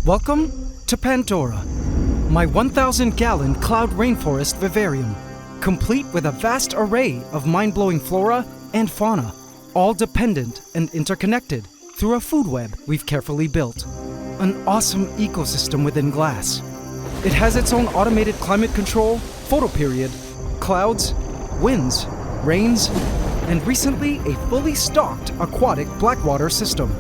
Welcome to Pantdora, my 1,000-gallon cloud rainforest vivarium, complete with a vast array of mind-blowing flora and fauna, all dependent and interconnected through a food web we've carefully built. An awesome ecosystem within glass. It has its own automated climate control, photoperiod, clouds, winds, rains, and recently a fully stocked aquatic blackwater system.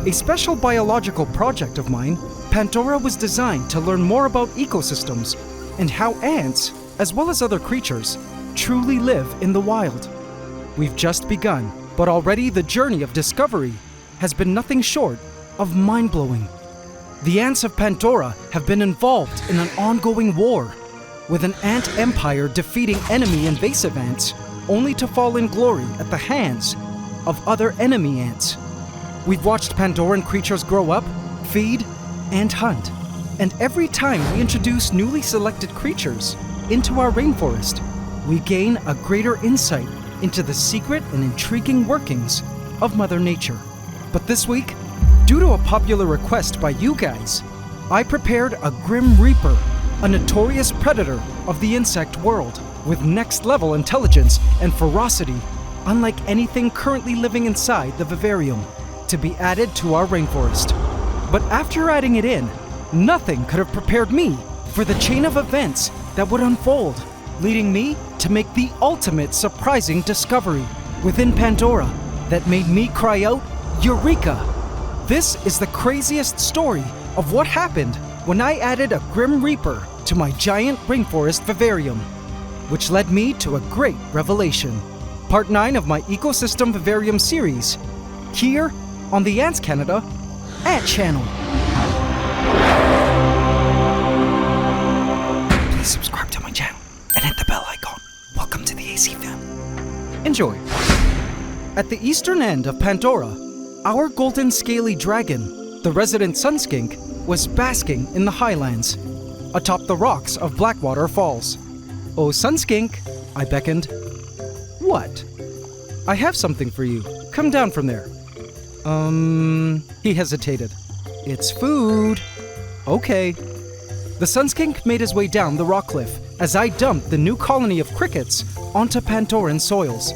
A special biological project of mine, Pantdora was designed to learn more about ecosystems and how ants, as well as other creatures, truly live in the wild. We've just begun, but already the journey of discovery has been nothing short of mind-blowing. The ants of Pantdora have been involved in an ongoing war, with an ant empire defeating enemy invasive ants, only to fall in glory at the hands of other enemy ants. We've watched Pandoran creatures grow up, feed, and hunt. And every time we introduce newly selected creatures into our rainforest, we gain a greater insight into the secret and intriguing workings of Mother Nature. But this week, due to a popular request by you guys, I prepared a Grim Reaper, a notorious predator of the insect world, with next-level intelligence and ferocity, unlike anything currently living inside the vivarium, to be added to our rainforest. But after adding it in, nothing could have prepared me for the chain of events that would unfold, leading me to make the ultimate surprising discovery within Pantdora that made me cry out, Eureka! This is the craziest story of what happened when I added a Grim Reaper to my giant rainforest vivarium, which led me to a great revelation. Part 9 of my Ecosystem Vivarium Series, here on the AntsCanada Ant Channel. Please subscribe to my channel and hit the bell icon. Welcome to the AC fam. Enjoy. At the eastern end of Pantdora, our golden scaly dragon, the resident sunskink, was basking in the highlands, atop the rocks of Blackwater Falls. Oh, sunskink, I beckoned. What? I have something for you. Come down from there. He hesitated. It's food. Okay. The sunskink made his way down the rock cliff as I dumped the new colony of crickets onto Pandoran soils.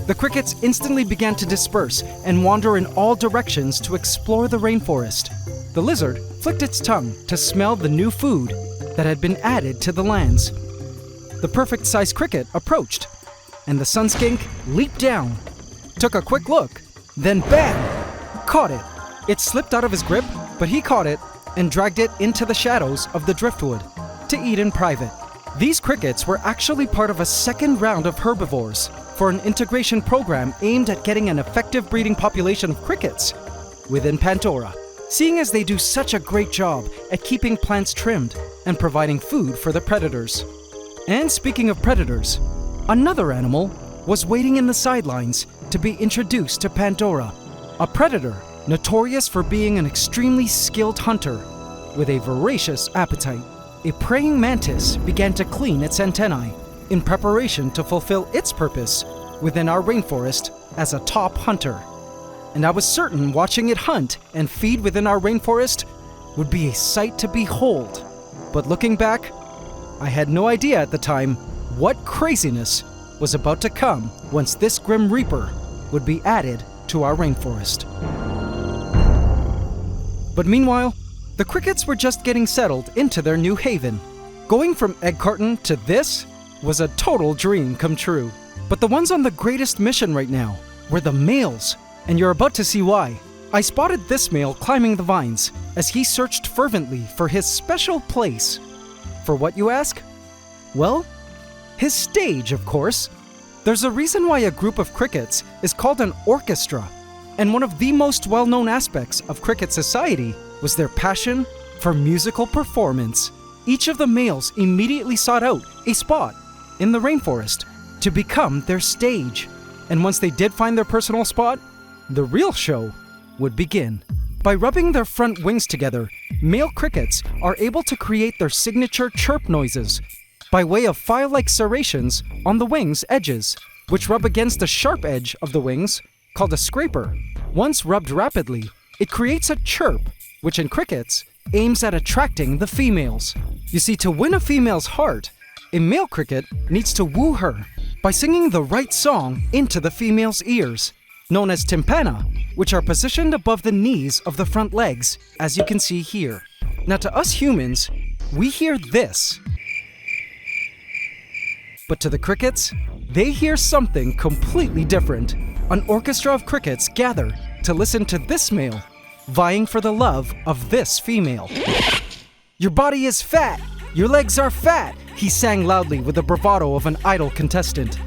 The crickets instantly began to disperse and wander in all directions to explore the rainforest. The lizard flicked its tongue to smell the new food that had been added to the lands. The perfect-sized cricket approached, and the sunskink leaped down, took a quick look, then bam! Caught it. It slipped out of his grip, but he caught it and dragged it into the shadows of the driftwood to eat in private. These crickets were actually part of a second round of herbivores for an integration program aimed at getting an effective breeding population of crickets within Pantdora, seeing as they do such a great job at keeping plants trimmed and providing food for the predators. And speaking of predators, another animal was waiting in the sidelines to be introduced to Pantdora. A predator notorious for being an extremely skilled hunter with a voracious appetite. A praying mantis began to clean its antennae in preparation to fulfill its purpose within our rainforest as a top hunter. And I was certain watching it hunt and feed within our rainforest would be a sight to behold. But looking back, I had no idea at the time what craziness was about to come once this Grim Reaper would be added to our rainforest. But meanwhile, the crickets were just getting settled into their new haven. Going from egg carton to this was a total dream come true. But the ones on the greatest mission right now were the males, and you're about to see why. I spotted this male climbing the vines as he searched fervently for his special place. For what, you ask? Well, his stage, of course. There's a reason why a group of crickets is called an orchestra, and one of the most well-known aspects of cricket society was their passion for musical performance. Each of the males immediately sought out a spot in the rainforest to become their stage, and once they did find their personal spot, the real show would begin. By rubbing their front wings together, male crickets are able to create their signature chirp noises by way of file-like serrations on the wings' edges, which rub against the sharp edge of the wings, called a scraper. Once rubbed rapidly, it creates a chirp, which in crickets aims at attracting the females. You see, to win a female's heart, a male cricket needs to woo her by singing the right song into the female's ears, known as tympana, which are positioned above the knees of the front legs, as you can see here. Now to us humans, we hear this. But to the crickets, they hear something completely different. An orchestra of crickets gather to listen to this male, vying for the love of this female. "Your body is fat, your legs are fat," he sang loudly with the bravado of an idle contestant.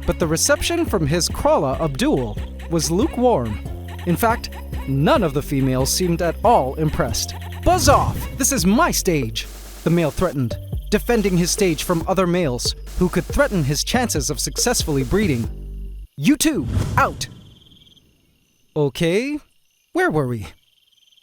But the reception from his Krala Abdul was lukewarm. In fact, none of the females seemed at all impressed. "Buzz off! This is my stage," the male threatened, defending his stage from other males who could threaten his chances of successfully breeding. "You two, out!" Okay, where were we?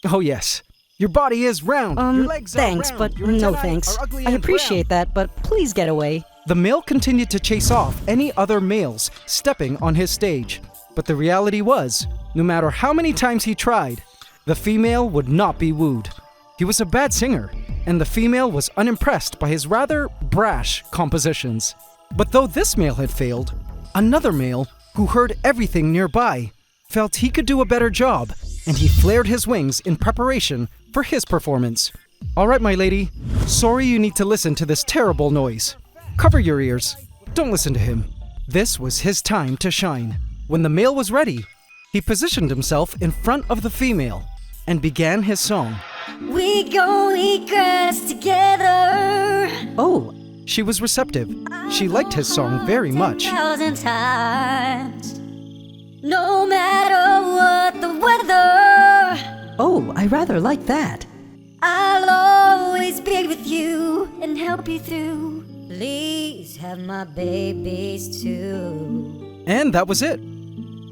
Oh yes, your body is round, your legs are thanks, round, but your no antennae thanks. are ugly I and appreciate brown. that, but please get away. The male continued to chase off any other males stepping on his stage. But the reality was, no matter how many times he tried, the female would not be wooed. He was a bad singer, and the female was unimpressed by his rather brash compositions. But though this male had failed, another male, who heard everything nearby, felt he could do a better job, and he flared his wings in preparation for his performance. "All right, my lady, sorry you need to listen to this terrible noise. Cover your ears. Don't listen to him." This was his time to shine. When the male was ready, he positioned himself in front of the female and began his song. "We gon' eat grass together." Oh, She was receptive. She liked his song very much. 10,000 times. No matter what the weather, oh, I rather like that. I'll always be with you and help you through. Please have my babies too. And that was it.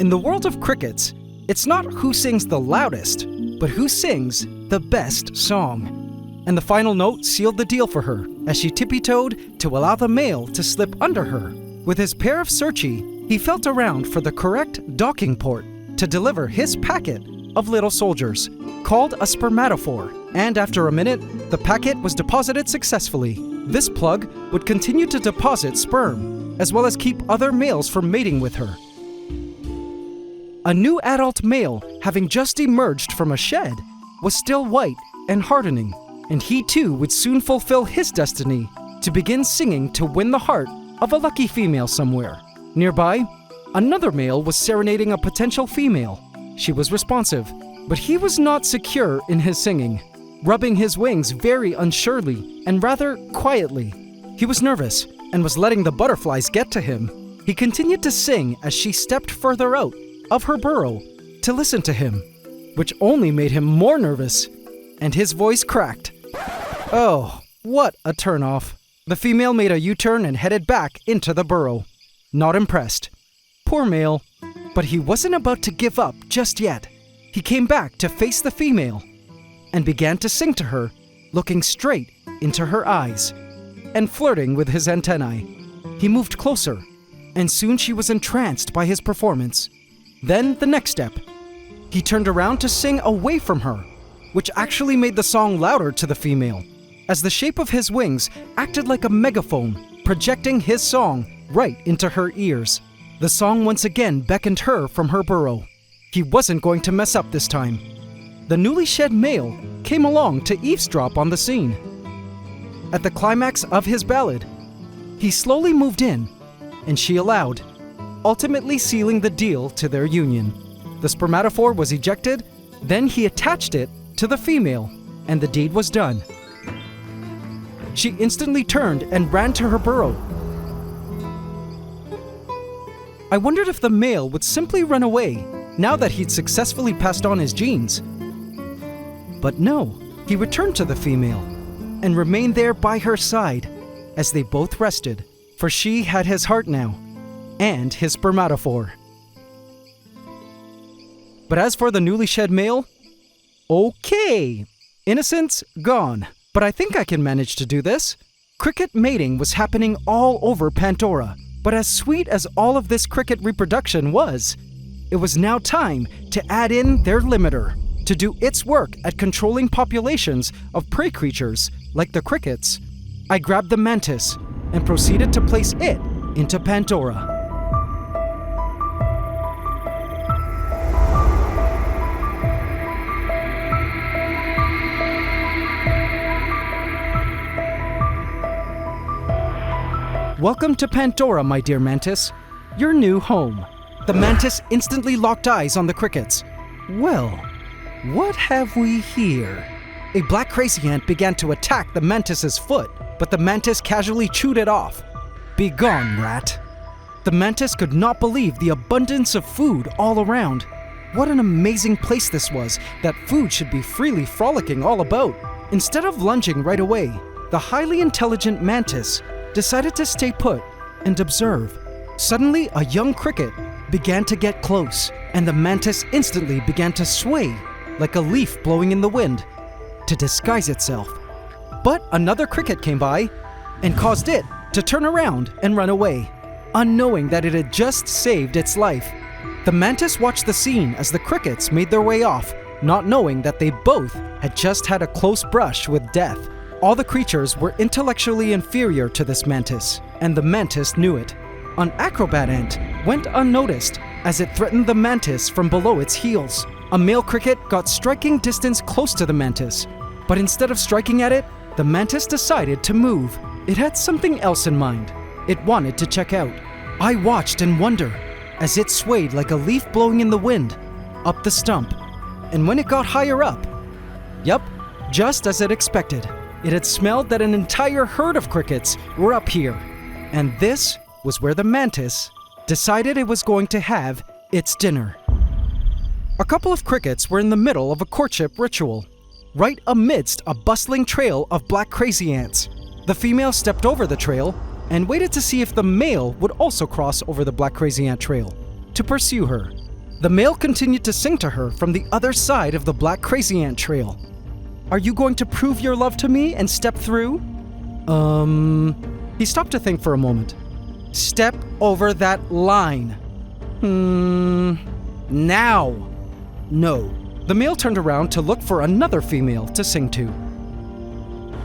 In the world of crickets, it's not who sings the loudest, but who sings the best song. And the final note sealed the deal for her as she tippy-toed to allow the male to slip under her. With his pair of Searchy, he felt around for the correct docking port to deliver his packet of little soldiers, called a spermatophore. And after a minute, the packet was deposited successfully. This plug would continue to deposit sperm, as well as keep other males from mating with her. A new adult male, having just emerged from a shed, was still white and hardening, and he too would soon fulfill his destiny to begin singing to win the heart of a lucky female somewhere. Nearby, another male was serenading a potential female. She was responsive, but he was not secure in his singing, rubbing his wings very unsurely and rather quietly. He was nervous and was letting the butterflies get to him. He continued to sing as she stepped further out of her burrow to listen to him, which only made him more nervous, and his voice cracked. Oh, what a turnoff. The female made a U-turn and headed back into the burrow. Not impressed. Poor male. But he wasn't about to give up just yet. He came back to face the female and began to sing to her, looking straight into her eyes and flirting with his antennae. He moved closer, and soon she was entranced by his performance. Then the next step. He turned around to sing away from her, which actually made the song louder to the female, as the shape of his wings acted like a megaphone, projecting his song right into her ears. The song once again beckoned her from her burrow. He wasn't going to mess up this time. The newly shed male came along to eavesdrop on the scene. At the climax of his ballad, he slowly moved in, and she allowed, ultimately sealing the deal to their union. The spermatophore was ejected, then he attached it to the female, and the deed was done. She instantly turned and ran to her burrow. I wondered if the male would simply run away now that he'd successfully passed on his genes. But no, he returned to the female and remained there by her side as they both rested, for she had his heart now and his spermatophore. But as for the newly shed male, okay, innocence gone, but I think I can manage to do this. Cricket mating was happening all over Pantdora, but as sweet as all of this cricket reproduction was, it was now time to add in their limiter. to do its work at controlling populations of prey creatures like the crickets, I grabbed the mantis and proceeded to place it into Pantdora. Welcome to Pantdora, my dear mantis, your new home. The mantis instantly locked eyes on the crickets. Well, what have we here? A black crazy ant began to attack the mantis's foot, but the mantis casually chewed it off. Begone, rat. The mantis could not believe the abundance of food all around. What an amazing place this was, that food should be freely frolicking all about. Instead of lunging right away, the highly intelligent mantis decided to stay put and observe. Suddenly, a young cricket began to get close, and the mantis instantly began to sway like a leaf blowing in the wind to disguise itself. But another cricket came by and caused it to turn around and run away, unknowing that it had just saved its life. The mantis watched the scene as the crickets made their way off, not knowing that they both had just had a close brush with death. All the creatures were intellectually inferior to this mantis, and the mantis knew it. An acrobat ant went unnoticed as it threatened the mantis from below its heels. A male cricket got striking distance close to the mantis, but instead of striking at it, the mantis decided to move. It had something else in mind. It wanted to check out. I watched in wonder as it swayed like a leaf blowing in the wind up the stump. And when it got higher up, yup, just as it expected, it had smelled that an entire herd of crickets were up here. And this was where the mantis decided it was going to have its dinner. A couple of crickets were in the middle of a courtship ritual, right amidst a bustling trail of black crazy ants. The female stepped over the trail and waited to see if the male would also cross over the black crazy ant trail to pursue her. The male continued to sing to her from the other side of the black crazy ant trail. Are you going to prove your love to me and step through? He stopped to think for a moment. Step over that line. Now. No. The male turned around to look for another female to sing to.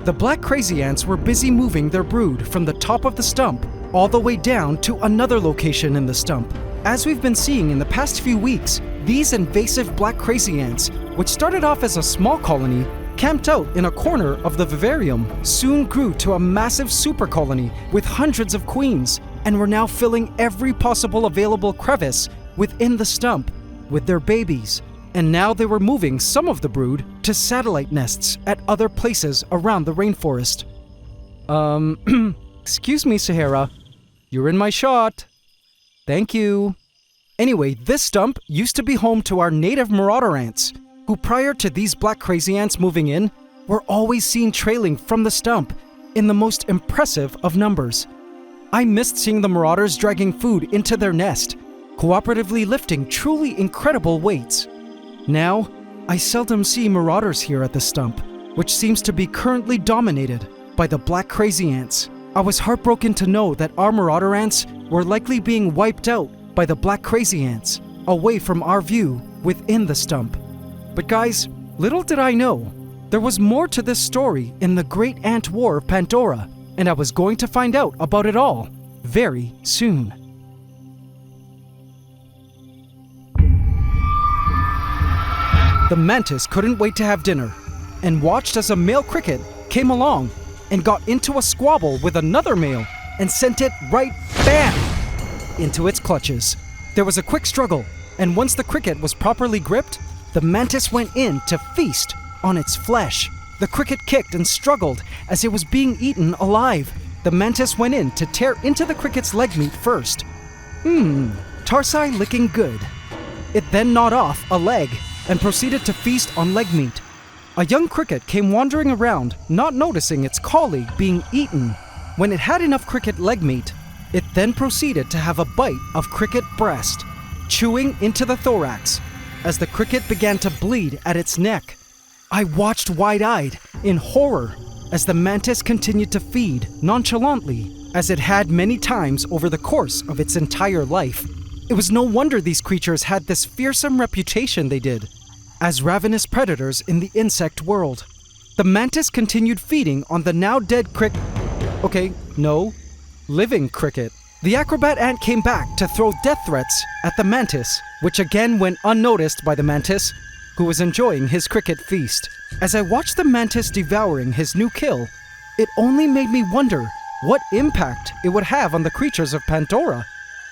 The black crazy ants were busy moving their brood from the top of the stump all the way down to another location in the stump. As we've been seeing in the past few weeks, these invasive black crazy ants, which started off as a small colony, camped out in a corner of the vivarium, soon grew to a massive super colony with hundreds of queens, and were now filling every possible available crevice within the stump with their babies. And now they were moving some of the brood to satellite nests at other places around the rainforest. Excuse me, Sahara. You're in my shot. Thank you. Anyway, this stump used to be home to our native marauder ants, who prior to these black crazy ants moving in, were always seen trailing from the stump in the most impressive of numbers. I missed seeing the marauders dragging food into their nest, cooperatively lifting truly incredible weights. Now, I seldom see marauders here at the stump, which seems to be currently dominated by the black crazy ants. I was heartbroken to know that our marauder ants were likely being wiped out by the black crazy ants, away from our view within the stump. But guys, little did I know, there was more to this story in the Great Ant War of Pantdora, and I was going to find out about it all very soon. The mantis couldn't wait to have dinner, and watched as a male cricket came along and got into a squabble with another male and sent it right BAM! Into its clutches. There was a quick struggle, and once the cricket was properly gripped, the mantis went in to feast on its flesh. The cricket kicked and struggled as it was being eaten alive. The mantis went in to tear into the cricket's leg meat first. Tarsi licking good. It then gnawed off a leg and proceeded to feast on leg meat. A young cricket came wandering around, not noticing its colleague being eaten. When it had enough cricket leg meat, it then proceeded to have a bite of cricket breast, chewing into the thorax as the cricket began to bleed at its neck. I watched wide-eyed in horror as the mantis continued to feed nonchalantly, as it had many times over the course of its entire life. It was no wonder these creatures had this fearsome reputation they did. as ravenous predators in the insect world. The mantis continued feeding on the now dead living cricket. The acrobat ant came back to throw death threats at the mantis, which again went unnoticed by the mantis, who was enjoying his cricket feast. As I watched the mantis devouring his new kill, it only made me wonder what impact it would have on the creatures of Pantdora,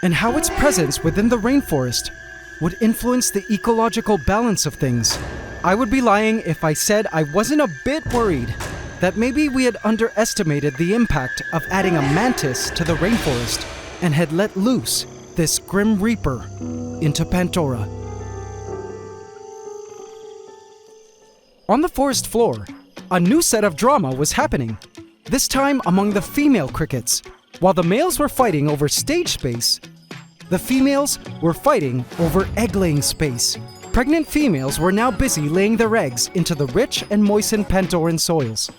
and how its presence within the rainforest would influence the ecological balance of things. I would be lying if I said I wasn't a bit worried that maybe we had underestimated the impact of adding a mantis to the rainforest and had let loose this grim reaper into Pantdora. On the forest floor, a new set of drama was happening, this time among the female crickets. While the males were fighting over stage space, the females were fighting over egg-laying space. Pregnant females were now busy laying their eggs into the rich and moistened Pandoran soils.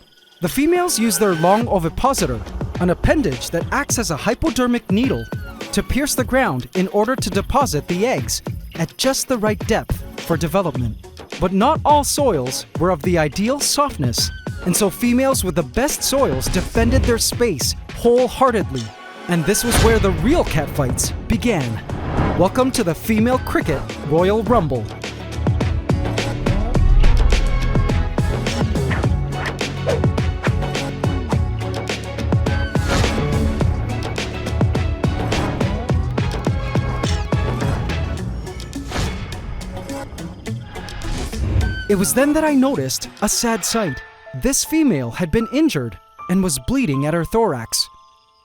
The females use their long ovipositor, an appendage that acts as a hypodermic needle, to pierce the ground in order to deposit the eggs at just the right depth for development. But not all soils were of the ideal softness, and so females with the best soils defended their space wholeheartedly. And this was where the real catfights began. Welcome to the Female Cricket Royal Rumble. It was then that I noticed a sad sight. This female had been injured and was bleeding at her thorax,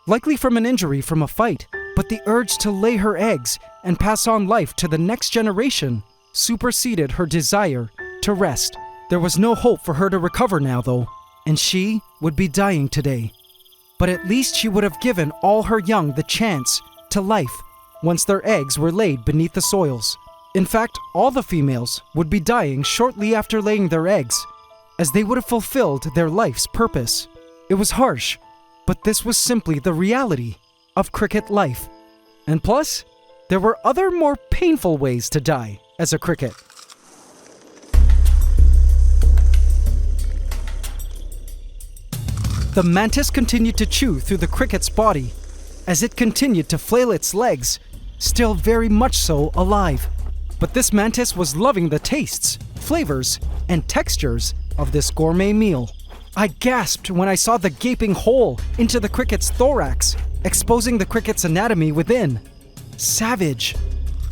likely from an injury from a fight, but the urge to lay her eggs and pass on life to the next generation superseded her desire to rest. There was no hope for her to recover now, though, and she would be dying today. But at least she would have given all her young the chance to life once their eggs were laid beneath the soils. In fact, all the females would be dying shortly after laying their eggs, as they would have fulfilled their life's purpose. It was harsh, but this was simply the reality of cricket life. And plus, there were other more painful ways to die as a cricket. The mantis continued to chew through the cricket's body as it continued to flail its legs, still very much so alive. But this mantis was loving the tastes, flavors, and textures of this gourmet meal. I gasped when I saw the gaping hole into the cricket's thorax, exposing the cricket's anatomy within. Savage.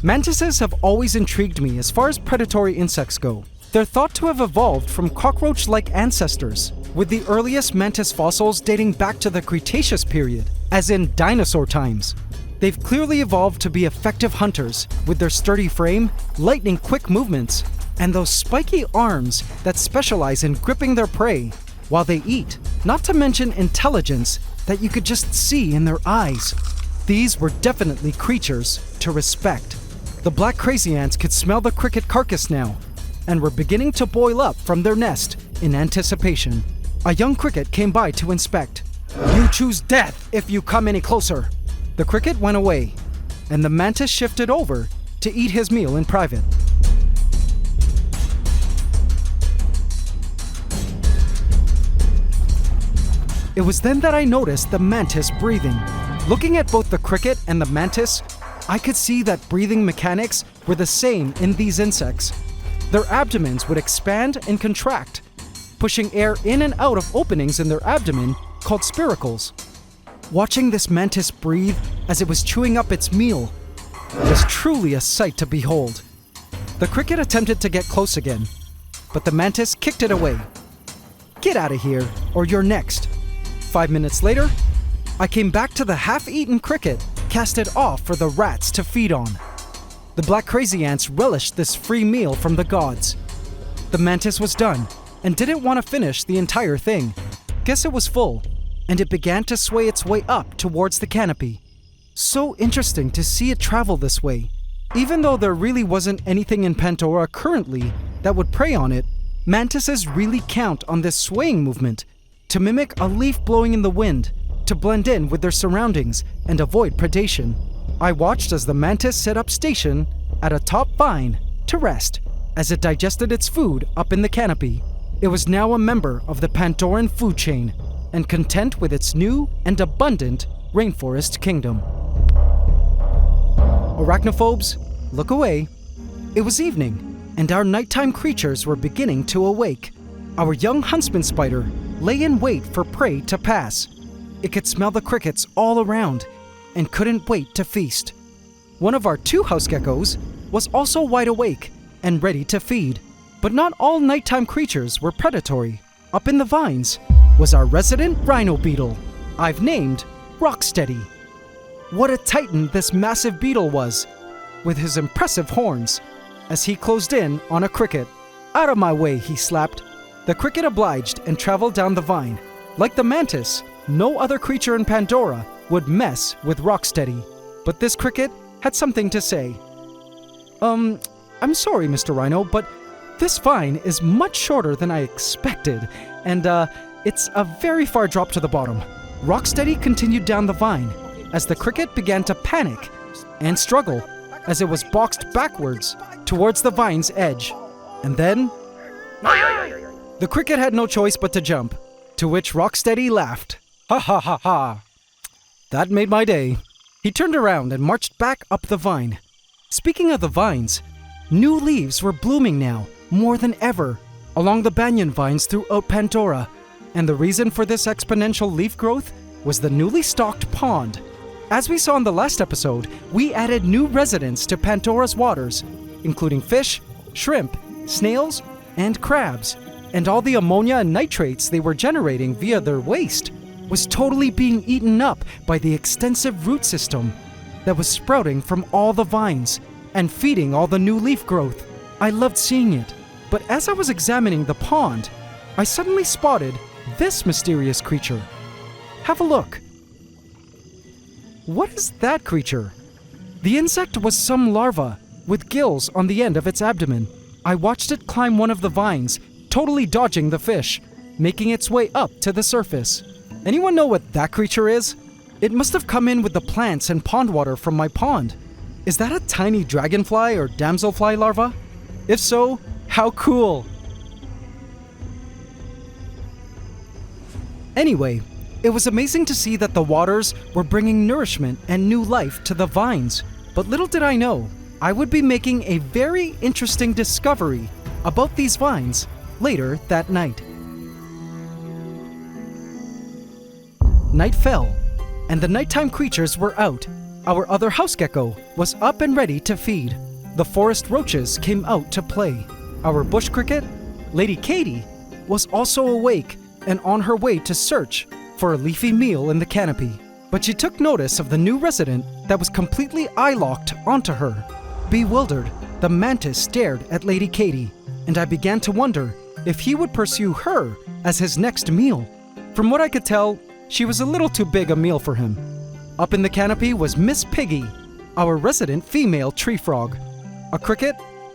Mantises have always intrigued me as far as predatory insects go. They're thought to have evolved from cockroach-like ancestors, with the earliest mantis fossils dating back to the Cretaceous period, as in dinosaur times. They've clearly evolved to be effective hunters with their sturdy frame, lightning-quick movements, and those spiky arms that specialize in gripping their prey while they eat, not to mention intelligence that you could just see in their eyes. These were definitely creatures to respect. The black crazy ants could smell the cricket carcass now, and were beginning to boil up from their nest in anticipation. A young cricket came by to inspect. "You choose death if you come any closer." The cricket went away, and the mantis shifted over to eat his meal in private. It was then that I noticed the mantis breathing. Looking at both the cricket and the mantis, I could see that breathing mechanics were the same in these insects. Their abdomens would expand and contract, pushing air in and out of openings in their abdomen called spiracles. Watching this mantis breathe as it was chewing up its meal was truly a sight to behold. The cricket attempted to get close again, but the mantis kicked it away. "Get out of here, or you're next." 5 minutes later, I came back to the half-eaten cricket, cast it off for the rats to feed on. The black crazy ants relished this free meal from the gods. The mantis was done, and didn't want to finish the entire thing. Guess it was full, and it began to sway its way up towards the canopy. So interesting to see it travel this way. Even though there really wasn't anything in Pantdora currently that would prey on it, mantises really count on this swaying movement to mimic a leaf blowing in the wind, to blend in with their surroundings and avoid predation. I watched as the mantis set up station at a top vine to rest, as it digested its food up in the canopy. It was now a member of the Pandoran food chain and content with its new and abundant rainforest kingdom. Arachnophobes, look away. It was evening, and our nighttime creatures were beginning to awake. Our young huntsman spider lay in wait for prey to pass. It could smell the crickets all around and couldn't wait to feast. One of our 2 house geckos was also wide awake and ready to feed. But not all nighttime creatures were predatory. Up in the vines was our resident Rhino Beetle, I've named Rocksteady. What a titan this massive beetle was, with his impressive horns. As he closed in on a cricket, "Out of my way," he slapped. The cricket obliged and traveled down the vine. Like the mantis, no other creature in Pantdora would mess with Rocksteady. But this cricket had something to say. I'm sorry, Mr. Rhino, but this vine is much shorter than I expected, and it's a very far drop to the bottom." Rocksteady continued down the vine as the cricket began to panic and struggle as it was boxed backwards towards the vine's edge. And then the cricket had no choice but to jump, to which Rocksteady laughed. "Ha ha ha ha." That made my day. He turned around and marched back up the vine. Speaking of the vines, new leaves were blooming now, more than ever, along the banyan vines throughout Pantdora. And the reason for this exponential leaf growth was the newly stocked pond. As we saw in the last episode, we added new residents to Pandora's waters, including fish, shrimp, snails, and crabs. And all the ammonia and nitrates they were generating via their waste was totally being eaten up by the extensive root system that was sprouting from all the vines and feeding all the new leaf growth. I loved seeing it. But as I was examining the pond, I suddenly spotted this mysterious creature. Have a look. What is that creature? The insect was some larva with gills on the end of its abdomen. I watched it climb one of the vines, totally dodging the fish, making its way up to the surface. Anyone know what that creature is? It must have come in with the plants and pond water from my pond. Is that a tiny dragonfly or damselfly larva? If so, how cool! Anyway, it was amazing to see that the waters were bringing nourishment and new life to the vines. But little did I know, I would be making a very interesting discovery about these vines later that night. Night fell, and the nighttime creatures were out. Our other house gecko was up and ready to feed. The forest roaches came out to play. Our bush cricket, Lady Katie, was also awake and on her way to search for a leafy meal in the canopy. But she took notice of the new resident that was completely eye-locked onto her. Bewildered, the mantis stared at Lady Katie, and I began to wonder if he would pursue her as his next meal. From what I could tell, she was a little too big a meal for him. Up in the canopy was Miss Piggy, our resident female tree frog, a cricket,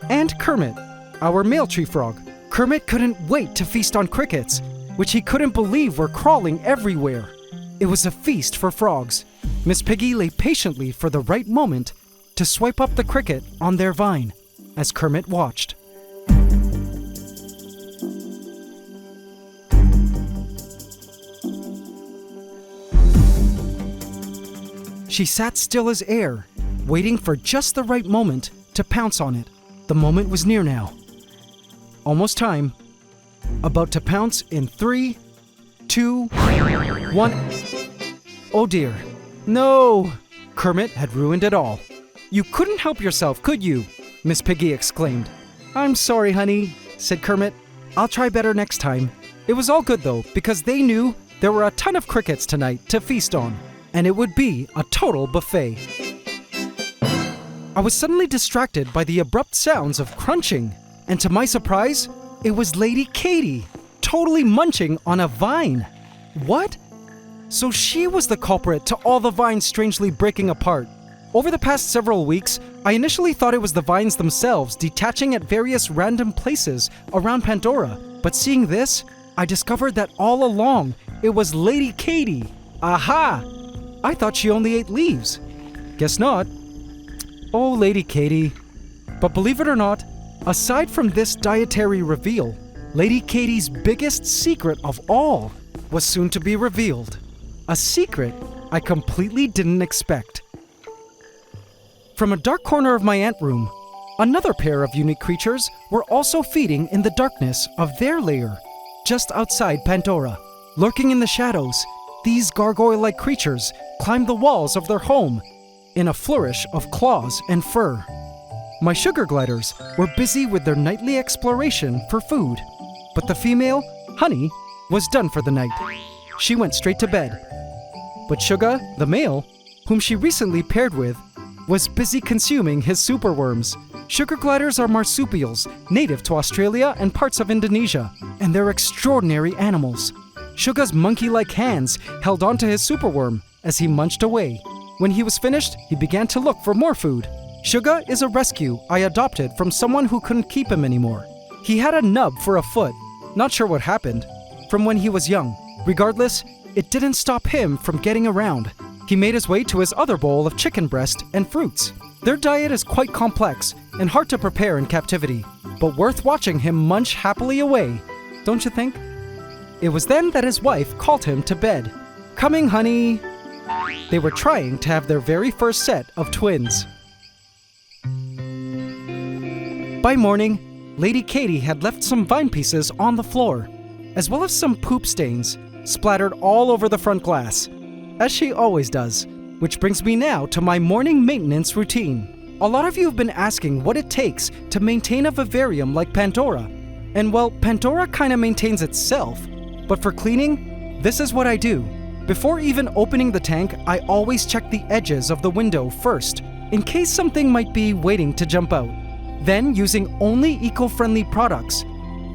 and Kermit, our male tree frog. Kermit couldn't wait to feast on crickets, which he couldn't believe were crawling everywhere. It was a feast for frogs. Miss Piggy lay patiently for the right moment to swipe up the cricket on their vine, as Kermit watched. She sat still as air, waiting for just the right moment to pounce on it. The moment was near now. Almost time. About to pounce in 3, 2, 1. Oh dear. No! Kermit had ruined it all. "You couldn't help yourself, could you?" Miss Piggy exclaimed. "I'm sorry, honey," said Kermit. "I'll try better next time." It was all good though, because they knew there were a ton of crickets tonight to feast on, and it would be a total buffet. I was suddenly distracted by the abrupt sounds of crunching, and to my surprise, it was Lady Katie, totally munching on a vine. What? So she was the culprit to all the vines strangely breaking apart. Over the past several weeks, I initially thought it was the vines themselves detaching at various random places around Pantdora, but seeing this, I discovered that all along, it was Lady Katie. Aha! I thought she only ate leaves. Guess not. Oh, Lady Katie. But believe it or not, Aside from this dietary reveal, Lady Katie's biggest secret of all was soon to be revealed. A secret I completely didn't expect. From a dark corner of my ant room, another pair of unique creatures were also feeding in the darkness of their lair, just outside Pantdora. Lurking in the shadows, these gargoyle-like creatures climbed the walls of their home in a flourish of claws and fur. My sugar gliders were busy with their nightly exploration for food, but the female, Honey, was done for the night. She went straight to bed. But Sugar, the male, whom she recently paired with, was busy consuming his superworms. Sugar gliders are marsupials native to Australia and parts of Indonesia, and they're extraordinary animals. Sugar's monkey-like hands held onto his superworm as he munched away. When he was finished, he began to look for more food. Sugar is a rescue I adopted from someone who couldn't keep him anymore. He had a nub for a foot, not sure what happened, from when he was young. Regardless, it didn't stop him from getting around. He made his way to his other bowl of chicken breast and fruits. Their diet is quite complex and hard to prepare in captivity, but worth watching him munch happily away, don't you think? It was then that his wife called him to bed. "Coming, honey." They were trying to have their very first set of twins. By morning, Lady Katie had left some vine pieces on the floor, as well as some poop stains splattered all over the front glass, as she always does, which brings me now to my morning maintenance routine. A lot of you have been asking what it takes to maintain a vivarium like Pantdora, and well, Pantdora kinda maintains itself, but for cleaning, this is what I do. Before even opening the tank, I always check the edges of the window first, in case something might be waiting to jump out. Then, using only eco-friendly products,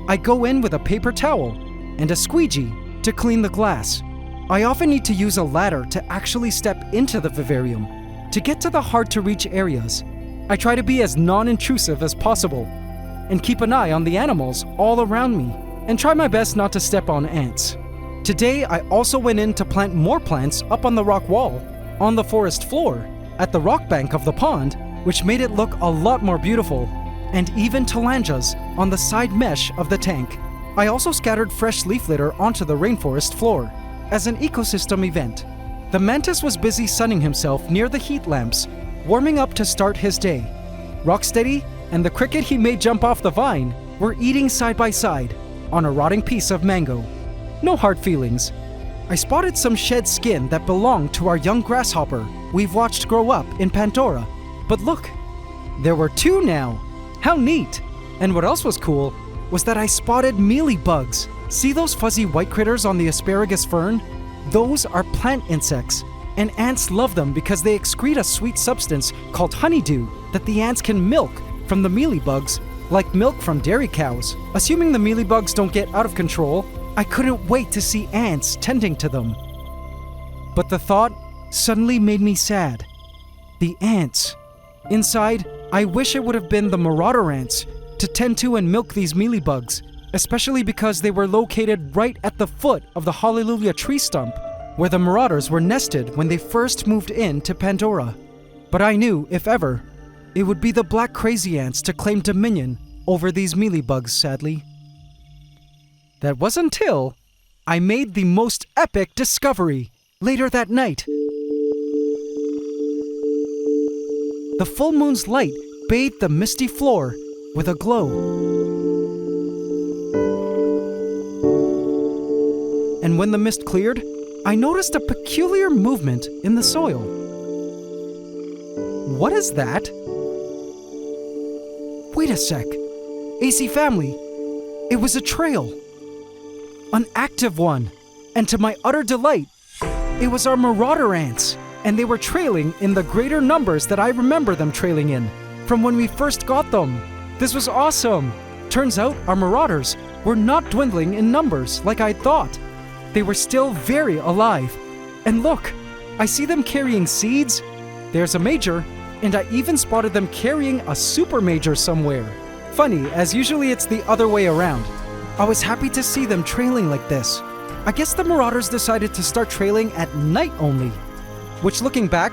I go in with a paper towel and a squeegee to clean the glass. I often need to use a ladder to actually step into the vivarium. To get to the hard-to-reach areas, I try to be as non-intrusive as possible and keep an eye on the animals all around me and try my best not to step on ants. Today, I also went in to plant more plants up on the rock wall, on the forest floor, at the rock bank of the pond, which made it look a lot more beautiful, and even talanjas on the side mesh of the tank. I also scattered fresh leaf litter onto the rainforest floor as an ecosystem event. The mantis was busy sunning himself near the heat lamps, warming up to start his day. Rocksteady and the cricket he made jump off the vine were eating side by side on a rotting piece of mango. No hard feelings. I spotted some shed skin that belonged to our young grasshopper we've watched grow up in Pantdora. But look, there were two now. How neat! And what else was cool was that I spotted mealybugs. See those fuzzy white critters on the asparagus fern? Those are plant insects, and ants love them because they excrete a sweet substance called honeydew that the ants can milk from the mealybugs, like milk from dairy cows. Assuming the mealybugs don't get out of control, I couldn't wait to see ants tending to them. But the thought suddenly made me sad. The ants. Inside, I wish it would have been the marauder ants to tend to and milk these mealybugs, especially because they were located right at the foot of the Hallelujah tree stump, where the marauders were nested when they first moved into Pantdora. But I knew, if ever, it would be the black crazy ants to claim dominion over these mealybugs, sadly. That was until I made the most epic discovery later that night. The full moon's light bathed the misty floor with a glow. And when the mist cleared, I noticed a peculiar movement in the soil. What is that? Wait a sec. AC family, it was a trail. An active one. And to my utter delight, it was our marauder ants. And they were trailing in the greater numbers that I remember them trailing in from when we first got them. This was awesome. Turns out our marauders were not dwindling in numbers like I thought. They were still very alive. And look, I see them carrying seeds. There's a major, and I even spotted them carrying a super major somewhere. Funny, as usually it's the other way around. I was happy to see them trailing like this. I guess the marauders decided to start trailing at night only, which looking back,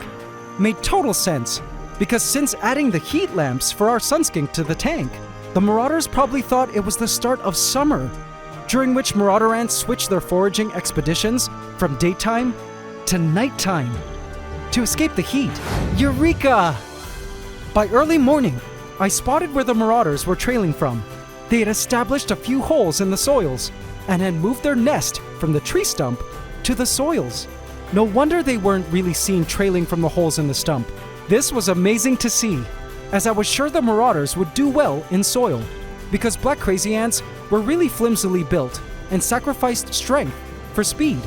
made total sense, because since adding the heat lamps for our sunskink to the tank, The Marauders probably thought it was the start of summer, during which Marauder ants switched their foraging expeditions from daytime to nighttime to escape the heat. Eureka! By early morning, I spotted where the Marauders were trailing from. They had established a few holes in the soils and had moved their nest from the tree stump to the soils. No wonder they weren't really seen trailing from the holes in the stump. This was amazing to see, as I was sure the Marauders would do well in soil, because black crazy ants were really flimsily built and sacrificed strength for speed,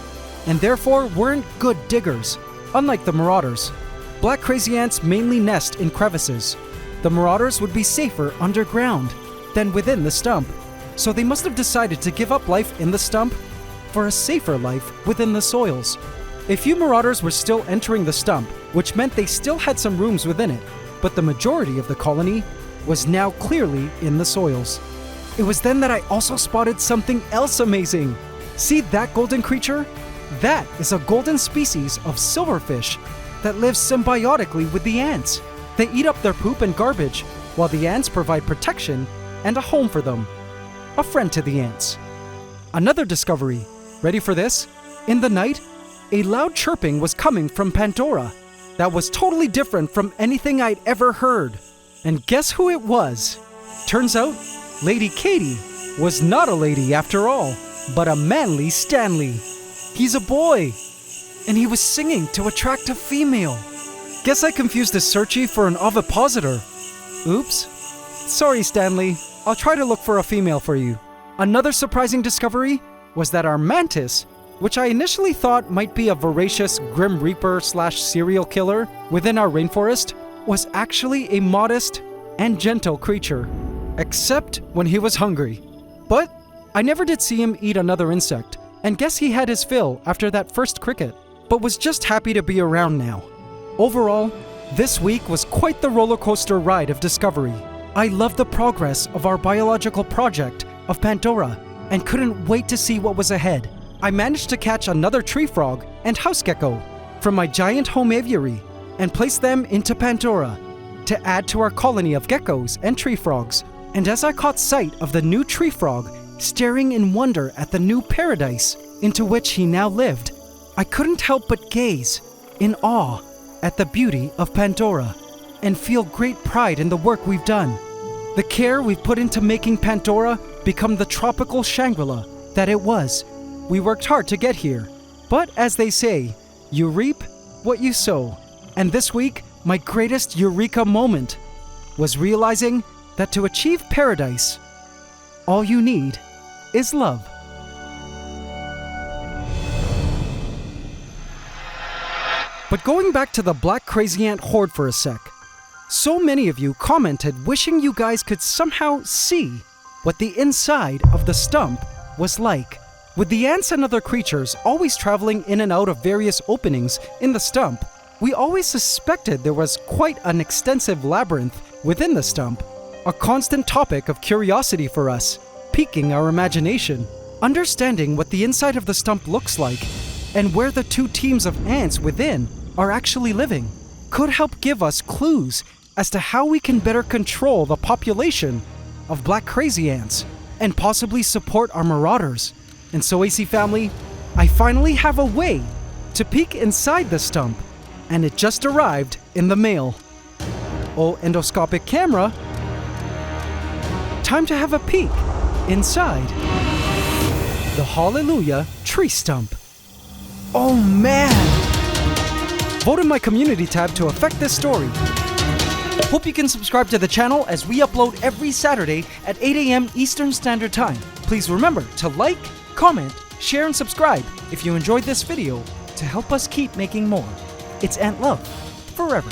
and therefore weren't good diggers, unlike the Marauders. Black crazy ants mainly nest in crevices. The Marauders would be safer underground than within the stump, so they must have decided to give up life in the stump for a safer life within the soils. A few Marauders were still entering the stump, which meant they still had some rooms within it, but the majority of the colony was now clearly in the soils. It was then that I also spotted something else amazing. See that golden creature? That is a golden species of silverfish that lives symbiotically with the ants. They eat up their poop and garbage, while the ants provide protection and a home for them. A friend to the ants. Another discovery. Ready for this? In the night, a loud chirping was coming from Pantdora that was totally different from anything I'd ever heard. And guess who it was? Turns out, Lady Katie was not a lady after all, but a manly Stanley. He's a boy, and he was singing to attract a female. Guess I confused a searchy for an ovipositor. Oops. Sorry, Stanley. I'll try to look for a female for you. Another surprising discovery was that our mantis, which I initially thought might be a voracious Grim Reaper / serial killer within our rainforest, was actually a modest and gentle creature, except when he was hungry. But I never did see him eat another insect, and guess he had his fill after that first cricket, but was just happy to be around now. Overall, this week was quite the roller coaster ride of discovery. I loved the progress of our biological project of Pantdora and couldn't wait to see what was ahead. I managed to catch another tree frog and house gecko from my giant home aviary and place them into Pantdora to add to our colony of geckos and tree frogs. And as I caught sight of the new tree frog staring in wonder at the new paradise into which he now lived, I couldn't help but gaze in awe at the beauty of Pantdora and feel great pride in the work we've done. The care we've put into making Pantdora become the tropical Shangri-La that it was. We worked hard to get here, but as they say, you reap what you sow. And this week, my greatest eureka moment was realizing that to achieve paradise, all you need is love. But going back to the black crazy ant horde for a sec, so many of you commented wishing you guys could somehow see what the inside of the stump was like. With the ants and other creatures always traveling in and out of various openings in the stump, we always suspected there was quite an extensive labyrinth within the stump, a constant topic of curiosity for us, piquing our imagination. Understanding what the inside of the stump looks like and where the two teams of ants within are actually living could help give us clues as to how we can better control the population of black crazy ants and possibly support our marauders. And so, AC family, I finally have a way to peek inside the stump, and it just arrived in the mail. Oh, endoscopic camera, time to have a peek inside the Hallelujah tree stump. Oh man! Vote in my community tab to affect this story. Hope you can subscribe to the channel as we upload every Saturday at 8 a.m. Eastern Standard Time. Please remember to like, comment, share, and subscribe if you enjoyed this video to help us keep making more. It's Ant Love forever.